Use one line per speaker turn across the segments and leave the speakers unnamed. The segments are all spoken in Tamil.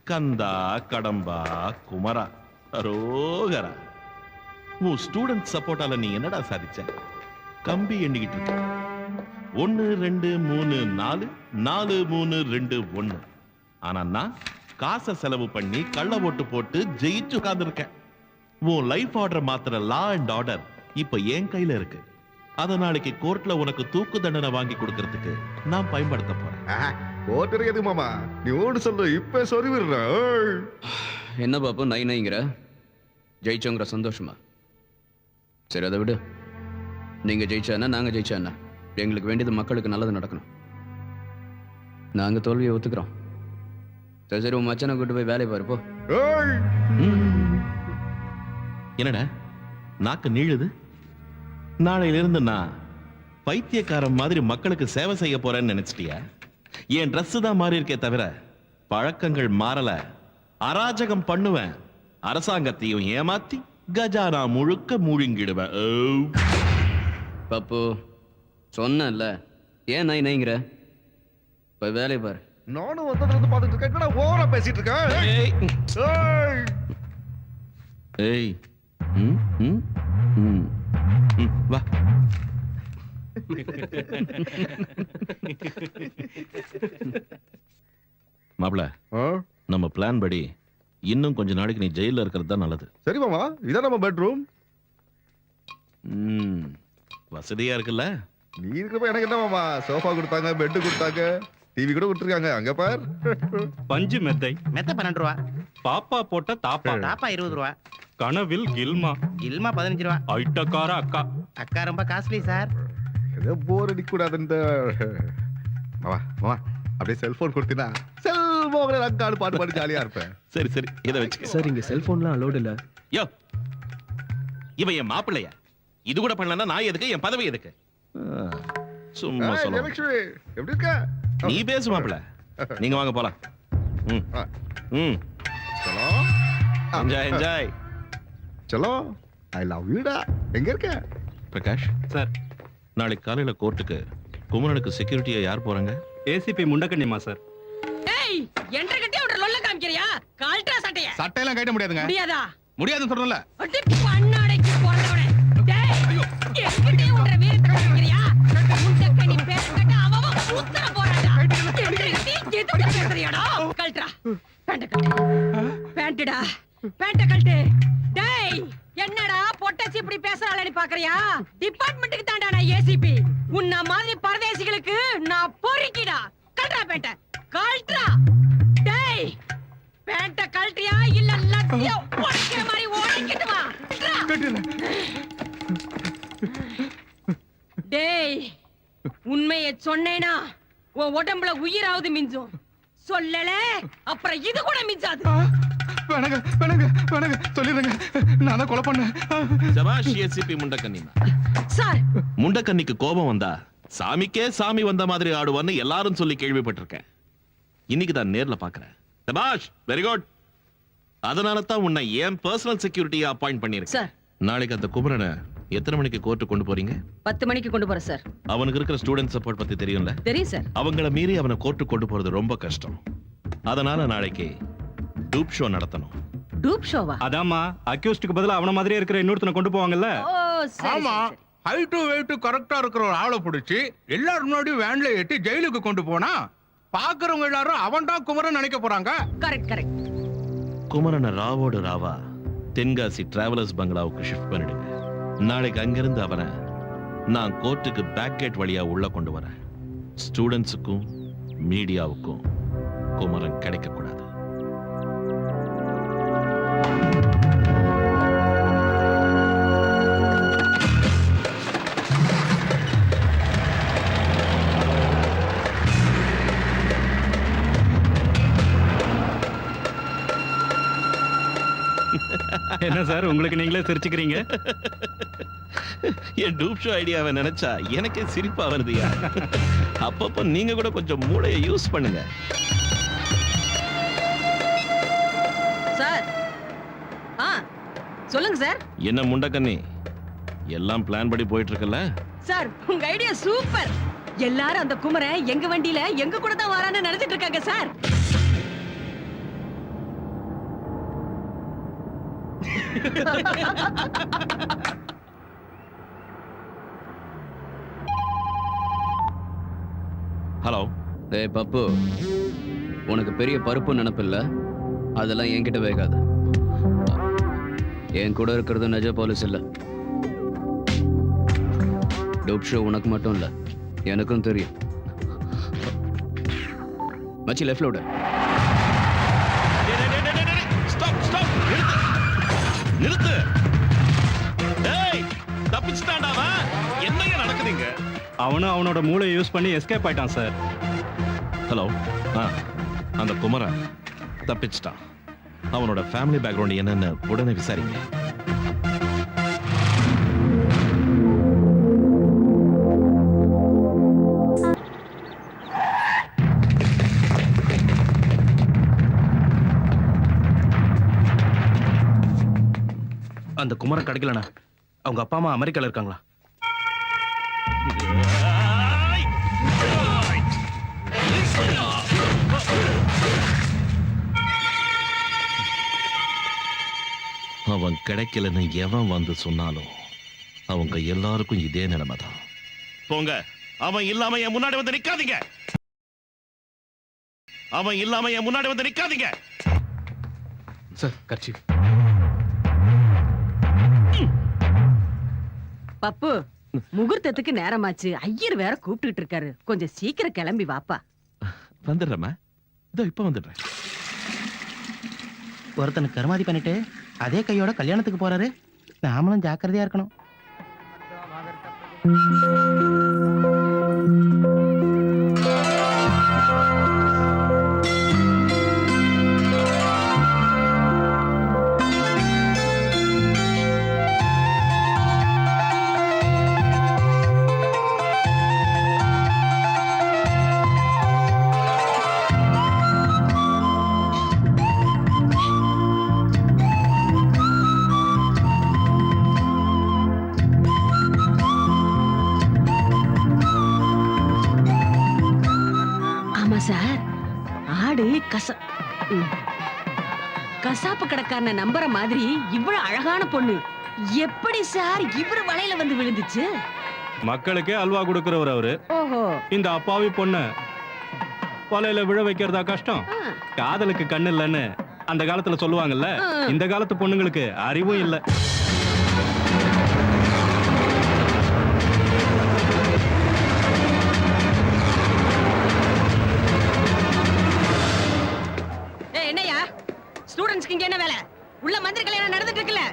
கந்தா கடம்பா குமரா அரோகரா. உன் ஸ்டூடெண்ட் சப்போர்ட்டால நீ என்னடா சாதிச்ச? கம்பி எண்ணிக்கிட்டு இருக்க. 1 2 3 4 4 3 2 1. ஆனா நான் காசை செலவு பண்ணி கள்ள ஓட்டு போட்டு ஜெயிச்சு உட்கார்ந்துருக்கேன். உன் லைஃப் ஆர்டர் மாத்திர லா அண்ட் ஆர்டர் இப்ப என் கையில இருக்கு. அத நாளைக்கு கோர்ட்ல உனக்கு தூக்கு தண்டனை வாங்கி கொடுக்கறதுக்கு நான் பயன்படுத்த போறேன்.
கோர்ட் இருக்குது மாமா, நீ ஓடு சொல்ற இப்ப சொல்லிவிடுற.
என்ன பாப்பு நை நைங்கிற? ஜெயிச்சோங்கிற சந்தோஷமா? சரி அதை விடு. நீங்க ஜெயிச்சா என்ன, நாங்க ஜெயிச்சா என்ன? எங்களுக்கு வேண்டியது மக்களுக்கு நல்லது நடக்கணும். நாங்க தோல்வியை ஒத்துக்கிறோம். சரி சரி, உன் மச்சனை கூட்டு போய் வேலையை பாருப்போ.
என்னடா நாக்கு நீழுது? நாளையிலிருந்து நான் பைத்தியக்காரன் மாதிரி மக்களுக்கு சேவை செய்ய போறேன்னு நினைச்சிட்டியா? என் ட்ரெஸ் தான் மாறி இருக்கே தவிர பழக்கங்கள் மாறல. அராஜகம் பண்ணுவேன், அரசாங்கத்தையும் ஏமாத்தி கஜானா முழுக்க மூழ்கிடுவேன்.
பாப்பு சொன்னல, ஏன் நை நைங்கிற? போய் வேலையை பாரு.
நானும் வந்ததுல இருந்து பாத்துட்டு இருக்கேன், ஓவரா பேசிட்டு இருக்கேன்.
ஏய் வா. மாப்ள, நம்ம பிளான் படி இன்னும் கொஞ்ச நாளைக்கு நீ ஜெயில இருக்கிறது தான் நல்லது.
சரி மாமா, இதான் நம்ம பெட்ரூம்.
வசதியா இருக்குல்ல?
நீ இருக்கிறப்ப எனக்கு என்ன மாமா, சோஃபா கொடுத்தாங்க, பெட் கொடுத்தாங்க, டிவி கூட கொடுத்துருக்காங்க. அங்க பார்.
பஞ்சு மெத்தை
12 ரூபா.
பாப்பா போட்ட தாப்பா
20 ரூபா.
கனவில் கில்மா
15 ரூபா.
ஐட்டக்கார அக்கா.
அக்கா ரொம்ப காஸ்ட்லி சார்.
ஏதோ போர் அடிக்க கூடாதுன்ற. மாமா மாமா அப்படியே செல்போன் கொடுத்தீனா செல்போன்ல அக்காடு பாட்டு பாடி ஜாலியா இருப்பேன்.
சரி சரி, இதை வச்சு.
சார் இங்க செல்போன்லாம் அலோடு இல்ல.
யோ, இவன் என் மாப்பிள்ளையா? இது கூட பண்ணலன்னா நான் எதுக்கு, என் பதவி எதுக்கு? சும்மா சொல்ல.
எப்படி இருக்க?
நீ பேசு மாப்பிள்ள. நீங்க வாங்க போலாம்.
சலோ
என்ஜாய் என்ஜாய்.
சலோ ஐ லவ் யூ டா. எங்க இருக்க
பிரகாஷ்?
சார்,
நாளைக்கு காலையில கோர்ட்டுக்கு குமரனுக்கு செக்யூரிட்டியா யார் போறாங்க?
ஏசிபி முண்டக்கண்ணிமா சார்.
ஏய், என்ற கட்டி அவட லொல்ல காமிக்கறியா? கால்ட்ரா சட்டைய.
சட்டையெல்லாம் கட்ட முடியாதுங்க.
முடியாதா?
முடியாதுன்னு சொல்றல.
அடி பண்ணாடைக்கு போறவனே. டேய், என்கிட்ட உன்ற வீரத்தை காமிக்கறியா? முண்டக்கண்ணி பேசட்ட அவவ உத்தர போறாடா. என்ற கட்டி எதுக்கு பேசுறியாடா? கால்ட்ரா. பேண்ட் கட்டு. பேண்ட்டடா. பேண்ட்ட கட்டு. டேய், என்னடா பொட்டச்சி இப்படி பேசறாளேன்னு பாக்கறியா? டிபார்ட்மென்ட்க்கு தான்டா நான் ஏசிபி. உன்ன மாதிரி பரதேசிகளுக்கு நான் பொறுக்கிடா. கல்ட்ரா பேண்ட்ட. கல்ட்ரா. டேய், பேண்ட்ட கல்ட்ரியா இல்ல லத்திய உடைக்கிற மாதிரி ஓடிக்கிட்டு வா. டேய், உண்மையை சொன்னேனா உன் உடம்புல உயிராவது மிஞ்சும். சொல்லல அப்புறம் இது கூட மிஞ்சாது.
வேணாங்க வேணாங்க வேணாங்க சொல்லிடுங்க, நான் தான் கொலை பண்ணேன்.
சபாஷ் ஏசிபி முண்டக்கண்ணி.
சார்,
முண்டக்கண்ணிக்கு கோபம் வந்தா சாமிக்கே சாமி வந்த மாதிரி ஆடுவான்னு எல்லாரும் சொல்லி கேள்விப்பட்டிருக்கேன். இன்னைக்கு தான் நேர்ல பாக்குறேன். சபாஷ், வெரி குட். அதனால தான் உன்னை ஏன் பர்சனல் செக்யூரிட்டியா அப்பாயிண்ட் பண்ணிருக்கேன்.
சார்,
நாளைக்கு அந்த குமரனை எத்தனை மணிக்கு கோர்ட்டு கொண்டு போறீங்க?
10 மணிக்கு கொண்டு போறேன் சார்.
அவனுக்கு இருக்கிற ஸ்டூடெண்ட் சப்போர்ட் பத்தி தெரியும்ல?
தெரியும் சார்.
அவங்கள மீறி அவனை கோர்ட்டு கொண்டு போறது ரொம்ப கஷ்டம். அதனால நாளைக்கு டூப் ஷோ நடத்தணும்.
டூப் ஷோவா?
அதாம்மா, அக்யூஸ்டுக்கு பதிலா அவன மாதிரியே இருக்கிற இன்னொருத்தனை கொண்டு போவாங்கல்ல.
ஓ சரி.
ஆமா, ஹைட் வெயிட் கரெக்டா இருக்கிற ஒரு ஆளை பிடிச்சி எல்லாரும் முன்னாடியும் வேன்ல ஏற்றி ஜெயிலுக்கு கொண்டு போனா பாக்குறவங்க எல்லாரும் அவன் தான் குமரன் நினைக்க போறாங்க.
Correct correct.
குமரனை ராவோடு ராவா தென்காசி டிராவலர்ஸ் பங்களாவுக்கு ஷிஃப்ட் பண்ணிடுங்க. நாளைக்கு அங்கிருந்து அவனை நான் கோர்ட்டுக்கு பேக் கேட் வழியா உள்ள கொண்டு வரேன். ஸ்டூடெண்ட்ஸுக்கும் மீடியாவுக்கும் குமரன் கிடைக்க கூடாது.
என்ன சார், உங்களுக்கு நீங்களே சிரிச்சுக்கிறீங்க?
என் டூப் ஷோ ஐடியாவை நினைச்சா எனக்கே சிரிப்பா வருதுயா. அப்பப்போ நீங்க கூட கொஞ்சம் மூளையை யூஸ் பண்ணுங்க.
சார், சொல்லுங்க சார்.
என்ன முண்டக்கண்ணி, எல்லாம் பிளான் படி போயிட்டு இருக்குல்ல?
சார், உங்க ஐடியா சூப்பர். எல்லாரும் அந்த குமரன் எங்க வண்டியில எங்க கூட தான் வரான்னு நினைச்சிட்டு இருக்காங்க சார்.
ஹலோ.
ஏய் பப்பு, உனக்கு பெரிய பருப்பு நினப்பில்ல, அதெல்லாம் என்கிட்ட வேகாது. என் கூட இருக்கிறது நிஜ போலீஸ் இல்ல. டோப் ஷோ உனக்கு மட்டும் இல்ல, எனக்கும் தெரியும். மச்சி லெஃப்ட்ல விடு.
ஸ்டாப் ஸ்டாப், நிறுத்து. டேய், தப்பிச்சிட்டான்டா அவன். என்னங்க நடக்குதுங்க?
அவனும் அவனோட மூளையை யூஸ் பண்ணி எஸ்கேப் ஆயிட்டான் சார்.
ஹலோ. அந்த குமரன் தப்பிச்சிட்டான். அவனோட ஃபேமிலி பேக்ரவுண்ட் என்னன்னு உடனே விசாரிங்க.
அந்த குமரன் கிடைக்கலண்ணா. அவங்க அப்பா அம்மா அமெரிக்கால இருக்காங்களா?
அவன் கிடைக்கலன்னு எவன் வந்து சொன்னாலும் அவங்க எல்லாருக்கும் இதே நிலைமை தான். போங்க, அவன் இல்லாம என் முன்னாடி வந்து நிக்காதீங்க. அவன் இல்லாம என் முன்னாடி வந்து நிக்காதீங்க.
சார் கட்சி.
பப்பு, முகூர்த்தத்துக்கு நேரமாச்சு. ஐயர் வேற கூப்பிட்டுட்டு இருக்காரு. கொஞ்சம் சீக்கிரம் கிளம்பி வாப்பா.
வந்துடுறேம்மா, இதோ இப்ப வந்துடுறேன்.
ஒருத்தனுக்கு கருமாதி பண்ணிட்டு அதே கையோட கல்யாணத்துக்கு போறாரு. நாமளும் ஜாக்கிரதையா இருக்கணும்.
சார், ஆடு கசாப்பு கடைக்காரன நம்புற மாதிரி இவ்வளவு அழகான பொண்ணு எப்படி சார் இவரு வலையில வந்து விழுந்துச்சு?
மக்களுக்கே அல்வா கொடுக்கிறவர் அவரு.
ஓஹோ.
இந்த அப்பாவி பொண்ணு வலையில விழ வைக்கிறதா கஷ்டம். காதலுக்கு கண்ணு இல்லைன்னு அந்த காலத்துல சொல்லுவாங்கல்ல, இந்த காலத்து பொண்ணுங்களுக்கு அறிவும் இல்ல.
என்னையா ஸ்டூடண்ட்ஸ்க்கு இங்க என்ன வேலை? உள்ள மந்திரி கல்யாணம் நடந்துட்டு இருக்குல்ல?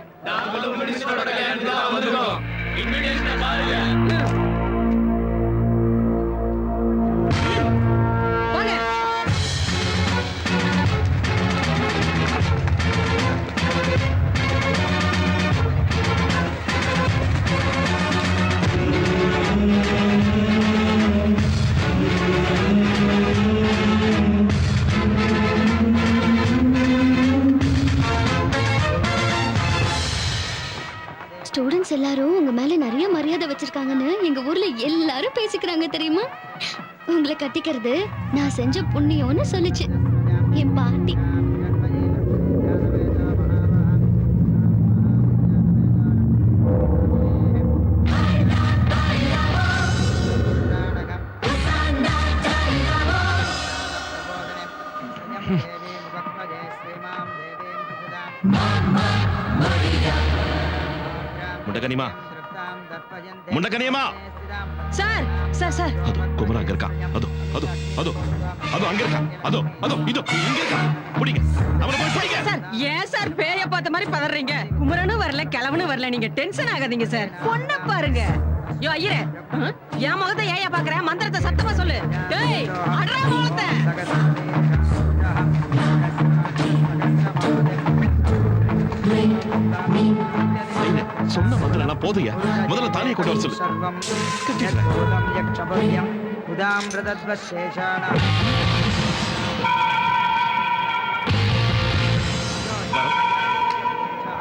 போங்க.
ஸ்டூடண்ட்ஸ் எல்லாரும் உங்க மேல நிறைய மரியாதை வச்சிருக்காங்கன்னு எங்க ஊர்ல எல்லாரும் பேசிக்கிறாங்க தெரியுமா? உங்களை கட்டிக்கிறது நான் செஞ்ச புண்ணியம்னு சொல்லுச்சு என் பாட்டி.
முண்டகனிமா, முண்டகனியம்மா.
சார் சார் சார்,
அது குமரன் அங்க இருக்கா. அதோ அதோ அதோ அதோ அங்க இருக்கா. அதோ அதோ இதோ இங்க இருக்கா. புடிங்க, அவனை போய் புடிங்க.
சார், ஏன் சார் பேய பார்த்த மாதிரி பதறீங்க? குமரனும் வரல, கிழவனும் வரல. நீங்க டென்ஷன் ஆகாதீங்க சார். பொண்ண பாருங்க. யோ ஐயரே, என் முகத்தை ஏயா பாக்குற? மந்திரத்தை சத்தமா சொல்லு. டேய், அடரா முகத்தை.
சொன்ன மந்திரம் போதுயா. முதல்ல தாலியை கொண்டு வர சொல்லு.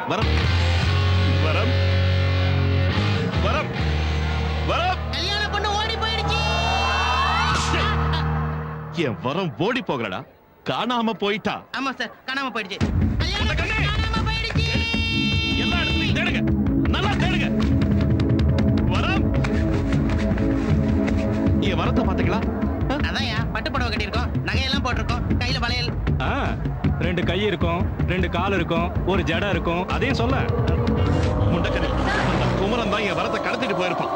வரம் வரம் வரம் வரம்.
கல்யாண பொண்ணு ஓடி போயிடுச்சு.
என் வரம் ஓடி போகலடா, காணாம போயிட்டா.
ஆமா சார், காணாம போயிடுச்சு. கல்யாண பொண்ணு காணாம போயிடுச்சு.
தேடுங்க, நல்லா தேடுங்க. வரம், என் வரத்தை பாத்தீங்களா?
அதான்யா பட்டு புடவை கட்டியிருக்கோம், நகையெல்லாம் போட்டிருக்கோம், கையில வளையல்.
ஆ, 2 கை இருக்கும், 2 கால் இருக்கும், ஒரு ஜடை இருக்கும். அதையும் சொல்ல.
முண்டக்கனி, அந்த குமரன் தான் என் வரத்தை கடத்திட்டு போயிருப்பான்.